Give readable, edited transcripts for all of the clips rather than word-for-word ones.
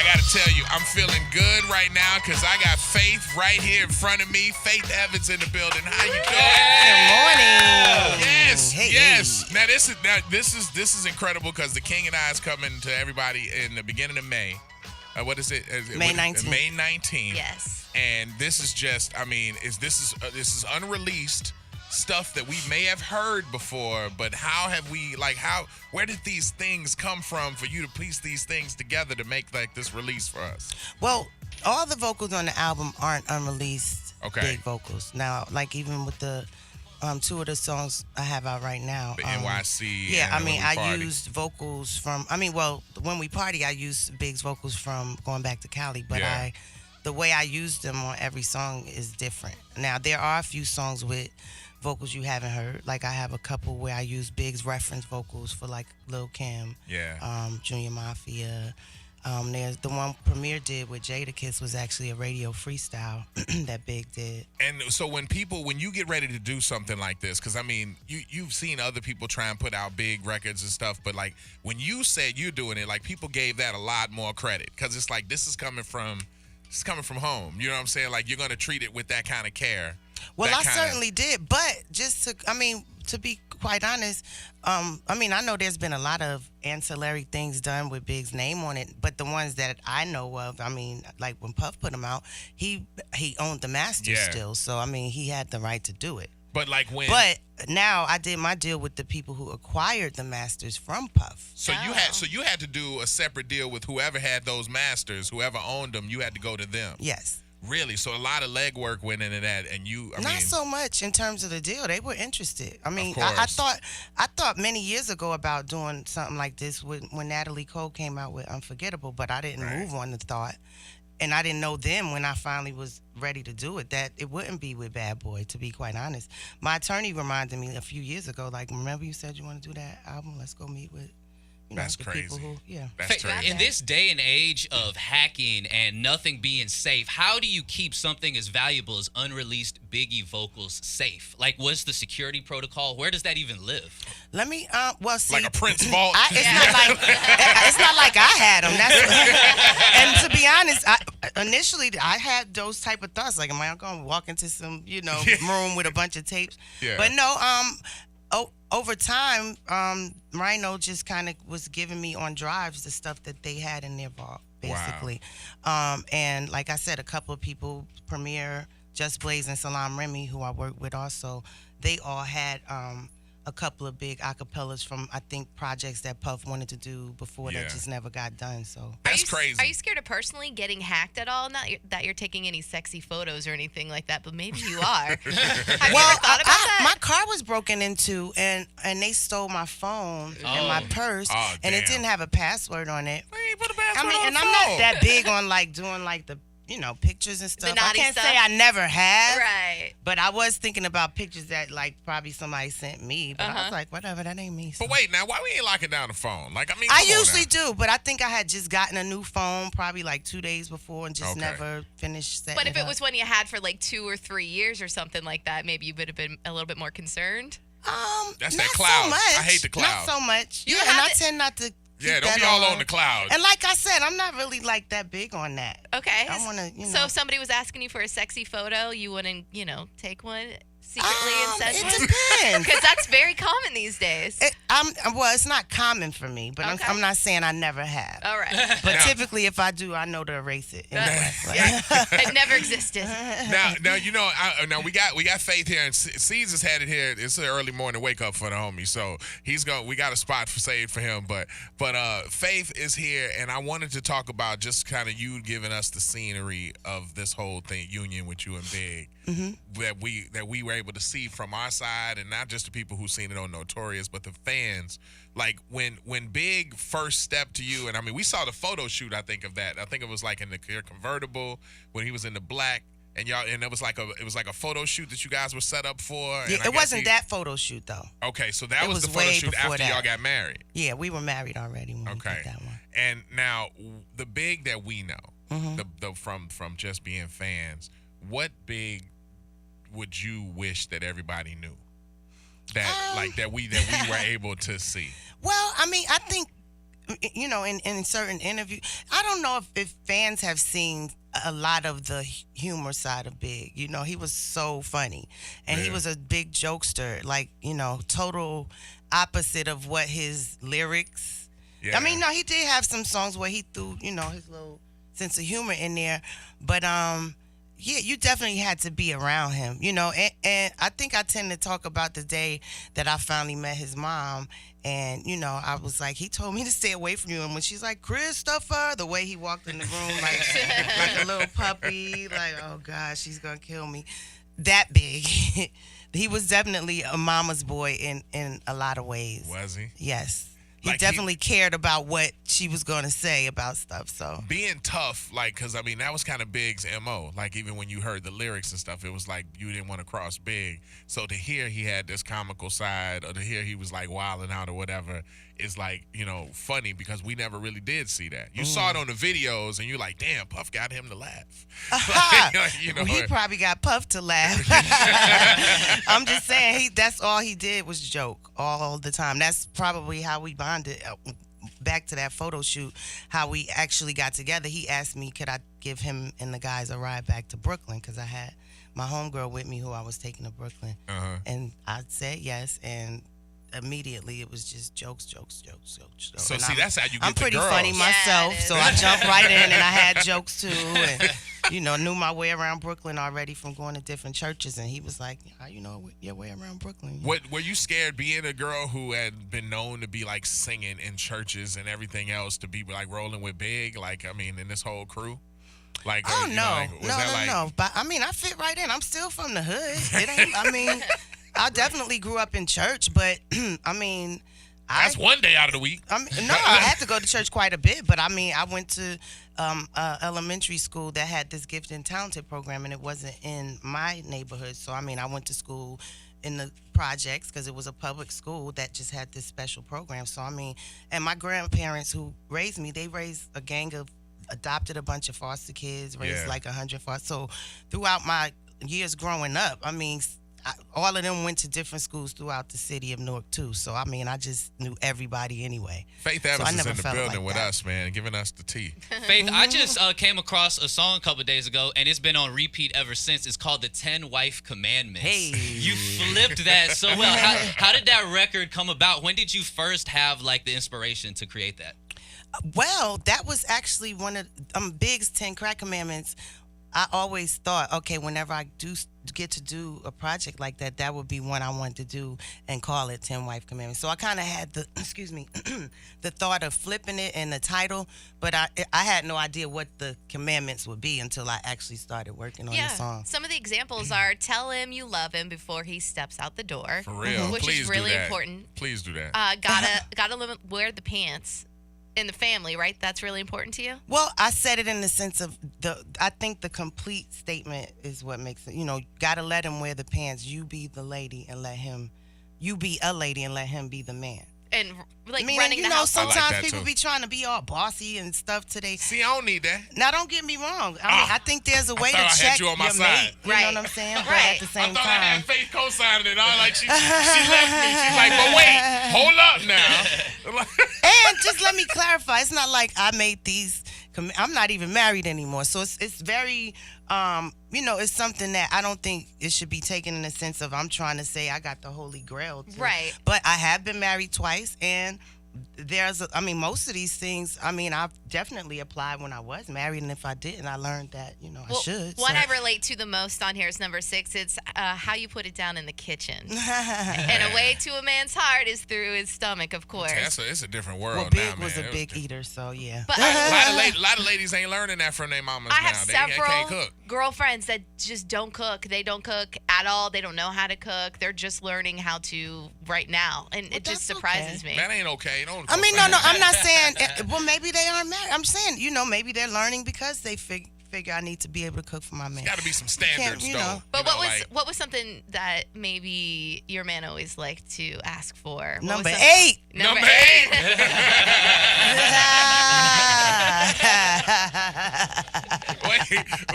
I gotta tell you, I'm feeling good right now because I got Faith right here in front of me. Faith Evans in the building. How you doing? Good morning. Yes, Hey, yes. hey. Now this is incredible because the King and I is coming to everybody in the beginning of May. What is it? May 19th. May 19th. Yes. And this is just, I mean, this is unreleased stuff that we may have heard before, but where did these things come from for you to piece these things together to make like this release for us? Well, all the vocals on the album aren't unreleased big vocals. Now, like even with the two of the songs I have out right now. The NYC. Yeah, and I mean, When We I Party. used vocals from, When We Party, I used Big's vocals from Going Back to Cali, but Yeah. the way I used them on every song is different. Now, there are a few songs with vocals you haven't heard. Like I have a couple where I use Big's reference vocals for like Lil' Kim, Junior Mafia. There's the one Premier did with Jadakiss was actually a radio freestyle that Big did. And so when you get ready to do something like this, because I mean, you've seen other people try and put out big records and stuff, but like when you said you're doing it, like people gave that a lot more credit because it's like this is coming from home. You know what I'm saying? Like you're gonna treat it with that kind of care. Well, I certainly did, but to be quite honest, I know there's been a lot of ancillary things done with Big's name on it, but the ones that I know of, like when Puff put them out, he owned the masters still, so he had the right to do it. But like when. But now I did my deal with the people who acquired the masters from Puff. So you had to do a separate deal with whoever had those masters, whoever owned them. You had to go to them. Yes. Really? So a lot of legwork went into that, and not so much in terms of the deal. They were interested. Of I course. thought many years ago about doing something like this when Natalie Cole came out with Unforgettable, but I didn't move on the thought, and I didn't know then when I finally was ready to do it that it wouldn't be with Bad Boy. To be quite honest, my attorney reminded me a few years ago, like, remember you said you want to do that album? Let's go meet with. That's the crazy. People who, That's crazy. In this day and age of hacking and nothing being safe, how do you keep something as valuable as unreleased Biggie vocals safe? Like, what's the security protocol? Where does that even live? Let me, see. Like a Prince vault. It's not like I had them. And to be honest, initially I had those type of thoughts. Like, am I going to walk into some, room with a bunch of tapes? Yeah. But no, over time, Rhino just kind of was giving me on drives the stuff that they had in their vault, basically. Wow. And like I said, a couple of people, Premier, Just Blaze, and Salam Remy, who I work with also, they all had a couple of big acapellas from, I think, projects that Puff wanted to do before that just never got done. So That's crazy. Are you scared of personally getting hacked at all? Not that you're taking any sexy photos or anything like that, but maybe you are. Have you ever thought about that? My car was broken into, and they stole my phone and my purse, and it didn't have a password on it. Why you ain't put a password on and the I'm phone? not that big on like doing like the pictures and stuff. I naughty can't stuff? say I never have. Right. But I was thinking about pictures that like probably somebody sent me. But I was like, whatever, that ain't me. So. But wait, now why we ain't locking down the phone? Like, I usually do, but I think I had just gotten a new phone probably like 2 days before and just never finished setting But if it up. was one you had for like 2 or 3 years or something like that, maybe you would have been a little bit more concerned. That's not that cloud. So much. I hate the cloud. Not so much. You and have I it- tend not to. Yeah, keep don't that be all on the cloud. And like I said, I'm not really like that big on that. Okay. I want to, So if somebody was asking you for a sexy photo, you wouldn't, take one secretly and send it one? depends. Because that's very common these days. It's not common for me, but Okay. I'm not saying I never have. All right. But typically, if I do, I know to erase it. It never existed. Now, now we got Faith here, and Caesar's had it here. It's an early morning wake up for the homie, so we got a spot saved for him. But Faith is here, and I wanted to talk about just kind of you giving us the scenery of this whole thing, union with you and Big, that we were able to see from our side, and not just the people who seen it on Notorious, but the fans. Like when Big first stepped to you, and we saw the photo shoot. I think of that. I think it was like in the convertible when he was in the black. And it was like a photo shoot that you guys were set up for. Yeah, it wasn't that photo shoot though. Okay, so that was the photo way shoot before after that. y'all got married. Yeah, we were married already when we did that one. And now the Big that we know, the from just being fans, what Big would you wish that everybody knew? That we were able to see. Well, I think you know, in certain interviews, I don't know if fans have seen a lot of the humor side of Big. You know, he was so funny, and he was a big jokester, like, you know, total opposite of what his lyrics. I mean, no, he did have some songs where he threw, you know, his little sense of humor in there, but yeah, you definitely had to be around him, you know, and I think I tend to talk about the day that I finally met his mom, and, you know, I was like, he told me to stay away from you, and when she's like, Christopher, the way he walked in the room like a little puppy, like, oh God, she's gonna kill me, that big. He was definitely a mama's boy in a lot of ways. Was he? Yes. He definitely cared about what she was going to say about stuff. So being tough, like, because, I mean, that was kind of Big's MO. Like, even when you heard the lyrics and stuff, it was like you didn't want to cross Big. So to hear he had this comical side, or to hear he was, like, wilding out or whatever, is, like, you know, funny, because we never really did see that. You saw it on the videos, and you're like, damn, Puff got him to laugh. Like, you know, he probably got Puff to laugh. I'm just saying, that's all he did was joke all the time. That's probably how we bonded. Back to that photo shoot, how we actually got together. He asked me, could I give him and the guys a ride back to Brooklyn, because I had my homegirl with me who I was taking to Brooklyn. And I said yes, and immediately it was just jokes. So and see, that's how you get I'm pretty the girls. funny myself, so I jumped right in and I had jokes too, and you know, knew my way around Brooklyn already from going to different churches. And he was like, how you know your way around Brooklyn? What, were you scared being a girl who had been known to be like singing in churches and everything else, to be like rolling with Big? Like, I mean, in this whole crew? Like, oh, you no. know, like, No. But I mean, I fit right in. I'm still from the hood. It ain't, I mean, I definitely grew up in church, but I mean, that's one day out of the week. I mean, no, I had to go to church quite a bit, but I mean, I went to elementary school that had this gifted and talented program, and it wasn't in my neighborhood. So, I mean, I went to school in the projects because it was a public school that just had this special program. So, I mean, and my grandparents who raised me, they raised a gang of, adopted a bunch of foster kids, raised like 100 foster. So, throughout my years growing up, I mean, all of them went to different schools throughout the city of Newark too. So I mean, I just knew everybody anyway. Faith Evans is in the building with us, man, giving us the tea. Faith, I just came across a song a couple of days ago, and it's been on repeat ever since. It's called the 10 Wife Commandments. Hey, you flipped that so well. How did that record come about? When did you first have like the inspiration to create that? Well, that was actually one of Big's 10 Crack Commandments. I always thought, okay, whenever I do get to do a project like that, that would be one I wanted to do and call it 10 Wife Commandments. So I kind of had the, the thought of flipping it in the title, but I had no idea what the commandments would be until I actually started working on the song. Some of the examples are tell him you love him before he steps out the door. For real. Which Please is really do that. important. Please do that. Gotta wear the pants in the family, right? That's really important to you? Well, I said it in the sense of I think the complete statement is what makes it, you know, gotta let him wear the pants. You be the lady and you be a lady and let him be the man. And like meaning, running you the know, house. sometimes people be trying to be all bossy and stuff today. See, I don't need that. Now, don't get me wrong. I mean, I think there's a way to I check had you on my your side. mate. You know what I'm saying? But at the same I thought I time, had Faith co-signing it. I was like, she left me. She's like, but wait, hold up now. and just let me clarify. It's not like I made these. I'm not even married anymore, so it's very, you know, it's something that I don't think it should be taken in the sense of I'm trying to say I got the Holy Grail. Right. But I have been married twice, and I mean, most of these things, I mean, I've definitely applied when I was married, and if I didn't, I learned that, you know, I should. One I relate to the most on here is number 6. It's how you put it down in the kitchen. And a way to a man's heart is through his stomach, of course. It's a different world well, now, Big man. was a big eater, so yeah. But a lot of ladies ain't learning that from their mamas now. I have They can't several cook. girlfriends that just don't cook. They don't cook at all. They don't know how to cook. They're just learning how to right now. And it just surprises me. That ain't okay. Don't I mean, no, I'm not saying, well, maybe they aren't married. I'm saying, you know, maybe they're learning because they figure I need to be able to cook for my man. Got to be some standards, you though. know. But what was something that maybe your man always liked to ask for? Number 8. Number 8.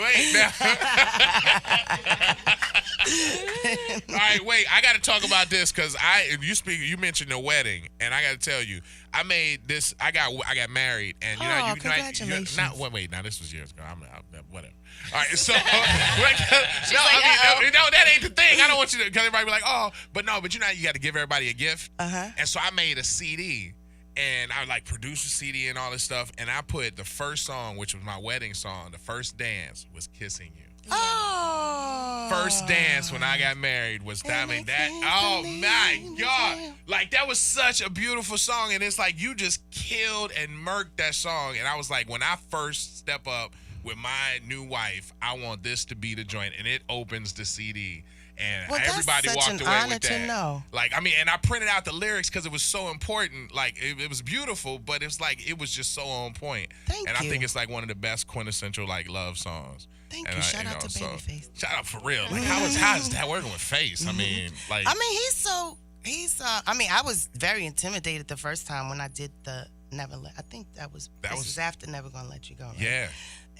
Wait now. right, wait. I got to talk about this because you mentioned the wedding, and I got to tell you, I made this. I got married, and congratulations. Now this was years ago. I'm whatever. All right, so that ain't the thing. I don't want you to, because everybody be like, oh, but you got to give everybody a gift. And so I made a CD, and I like produced a CD and all this stuff, and I put the first song, which was my wedding song, the first dance was "Kissing You." Oh. First dance when I got married was that. Oh my God. Like, that was such a beautiful song. And it's like, you just killed and murked that song. And I was like, when I first step up with my new wife, I want this to be the joint. And it opens the CD. And everybody walked away with that. To know. Like, I mean, and I printed out the lyrics because it was so important. Like, it was beautiful, but it's like, it was just so on point. Thank you. And I think it's like one of the best quintessential like love songs. Thank you. Shout out to Babyface. Shout out for real. Like, how is that working with Face? I mean, like. I mean, I mean, I was very intimidated the first time when I did the Never Let. I think this was after Never Gonna Let You Go. Right? Yeah.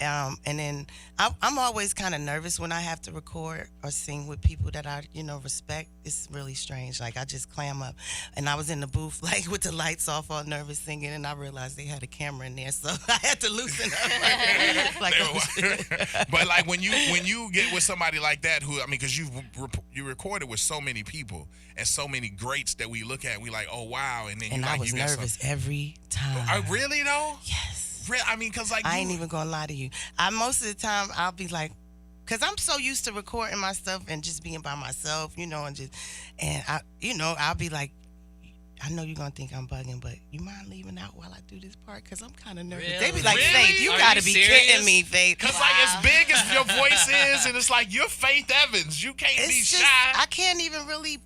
And then I'm always kind of nervous when I have to record or sing with people that I, respect. It's really strange. Like, I just clam up. And I was in the booth, like, with the lights off, all nervous singing, and I realized they had a camera in there, so I had to loosen up. But like when you get with somebody like that, who, I mean, because you recorded with so many people and so many greats that we look at, we like, oh wow, and then I was nervous every time. Really though? Yes. I mean, because like, I ain't even gonna lie to you. Most of the time I'll be like, because I'm so used to recording my stuff and just being by myself, I'll be like, I know you're gonna think I'm bugging, but you mind leaving out while I do this part? Because I'm kind of nervous. Really? They be like, Faith, you gotta be kidding me, Faith. Because like, as big as your voice is, and it's like, you're Faith Evans. You can't be shy. I can't even really.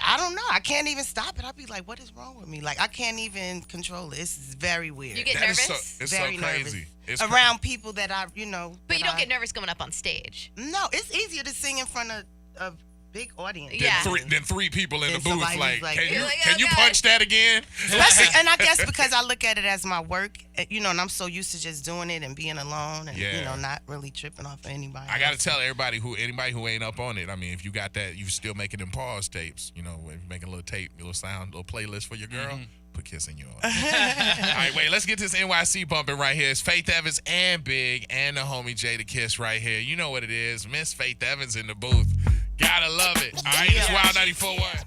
I don't know. I can't even stop it. I'll be like, what is wrong with me? Like, I can't even control it. It's very weird. You get nervous? It's very so crazy. Nervous. Around people that I, But you don't get nervous going up on stage. No, it's easier to sing in front of a big audience. Yeah. Than three people in the booth. Like, like, can you punch that again? Especially, and I guess because I look at it as my work, and I'm so used to just doing it and being alone and, not really tripping off of anybody. I got to tell anybody who ain't up on it, I mean, if you got that, you still making them pause tapes, if you're making a little tape, a little sound, a little playlist for your girl, put Kissing You on. All right, wait, let's get this NYC bumping right here. It's Faith Evans and Big and the homie Jadakiss right here. You know what it is. Miss Faith Evans in the booth. Gotta love it. All right, it's Wild 94.1.